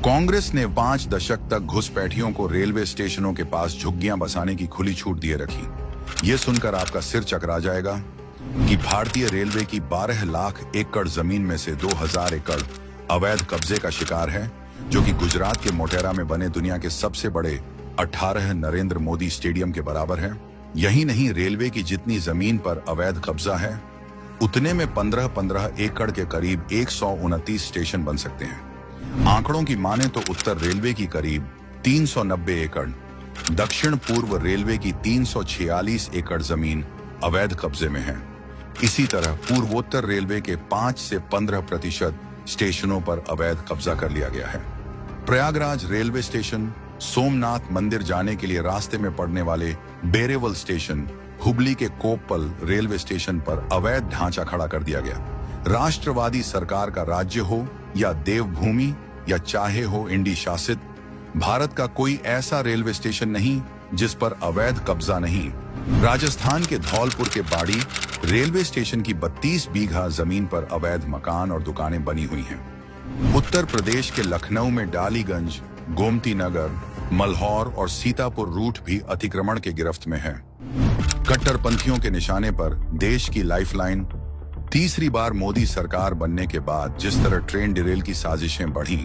कांग्रेस ने 5 दशक तक घुसपैठियों को रेलवे स्टेशनों के पास झुग्गियां बसाने की खुली छूट दिए रखी। ये सुनकर आपका सिर चकरा जाएगा कि भारतीय रेलवे की 12 लाख एकड़ जमीन में से 2000 एकड़ अवैध कब्जे का शिकार है, जो कि गुजरात के मोटेरा में बने दुनिया के सबसे बड़े 18 नरेंद्र मोदी स्टेडियम के बराबर है। यही नहीं, रेलवे की जितनी जमीन पर अवैध कब्जा है, उतने में 15-15 एकड़ के करीब 129 स्टेशन बन सकते हैं। आंकड़ों की माने तो उत्तर रेलवे की करीब 390 एकड़, दक्षिण पूर्व रेलवे की 346 एकड़ जमीन अवैध कब्जे में है। इसी तरह पूर्वोत्तर रेलवे के 5 से 15% स्टेशनों पर अवैध कब्जा कर लिया गया है। प्रयागराज रेलवे स्टेशन, सोमनाथ मंदिर जाने के लिए रास्ते में पड़ने वाले बेरेवल स्टेशन, हुबली के कोप्पल रेलवे स्टेशन पर अवैध ढांचा खड़ा कर दिया गया। राष्ट्रवादी सरकार का राज्य हो या देवभूमि या चाहे हो इंडी शासित, भारत का कोई ऐसा रेलवे स्टेशन नहीं जिस पर अवैध कब्जा नहीं। राजस्थान के धौलपुर के बाड़ी रेलवे स्टेशन की 32 बीघा जमीन पर अवैध मकान और दुकानें बनी हुई हैं। उत्तर प्रदेश के लखनऊ में डालीगंज, गोमती नगर, मल्हौर और सीतापुर रूट भी अतिक्रमण के गिरफ्त में है। कट्टरपंथियों के निशाने पर देश की लाइफलाइन, तीसरी बार मोदी सरकार बनने के बाद जिस तरह ट्रेन डिरेल की साजिशें बढ़ी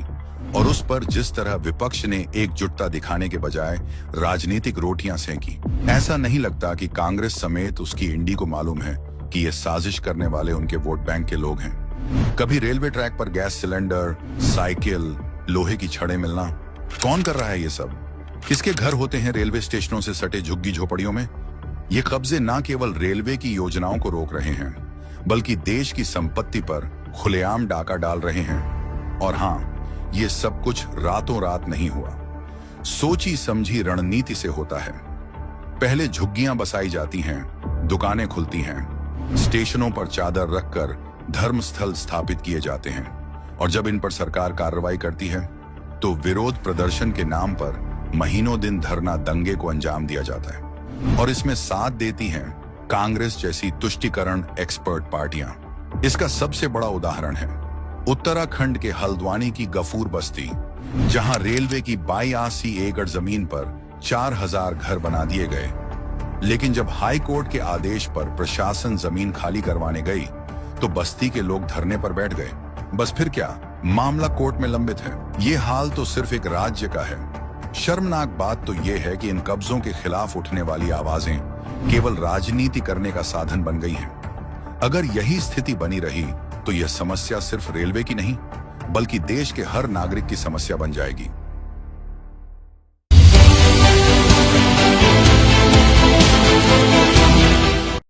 और उस पर जिस तरह विपक्ष ने एकजुटता दिखाने के बजाय राजनीतिक रोटियां सेंकी, ऐसा नहीं लगता कि कांग्रेस समेत उसकी इंडी को मालूम है कि ये साजिश करने वाले उनके वोट बैंक के लोग हैं। कभी रेलवे ट्रैक पर गैस सिलेंडर, साइकिल, लोहे की छड़ें मिलना, कौन कर रहा है ये सब? किसके घर होते हैं रेलवे स्टेशनों से सटे झुग्गी झोपड़ियों में? ये कब्जे न केवल रेलवे की योजनाओं को रोक रहे हैं, बल्कि देश की संपत्ति पर खुलेआम डाका डाल रहे हैं। और हाँ, ये सब कुछ रातों रात नहीं हुआ, सोची समझी रणनीति से होता है। पहले झुग्गियां बसाई जाती हैं, दुकानें खुलती हैं, स्टेशनों पर चादर रखकर धर्मस्थल स्थापित किए जाते हैं, और जब इन पर सरकार कार्रवाई करती है तो विरोध प्रदर्शन के नाम पर महीनों दिन धरना दंगे को अंजाम दिया जाता है। और इसमें साथ देती हैं कांग्रेस जैसी तुष्टीकरण एक्सपर्ट पार्टियां। इसका सबसे बड़ा उदाहरण है उत्तराखंड के हल्द्वानी की गफूर बस्ती, जहां रेलवे की 82 एकड़ जमीन पर 4000 घर बना दिए गए। लेकिन जब हाई कोर्ट के आदेश पर प्रशासन जमीन खाली करवाने गई तो बस्ती के लोग धरने पर बैठ गए। बस फिर क्या, मामला कोर्ट में लंबित है। ये हाल तो सिर्फ एक राज्य का है। शर्मनाक बात तो यह है कि इन कब्जों के खिलाफ उठने वाली आवाजें केवल राजनीति करने का साधन बन गई हैं। अगर यही स्थिति बनी रही तो यह समस्या सिर्फ रेलवे की नहीं, बल्कि देश के हर नागरिक की समस्या बन जाएगी।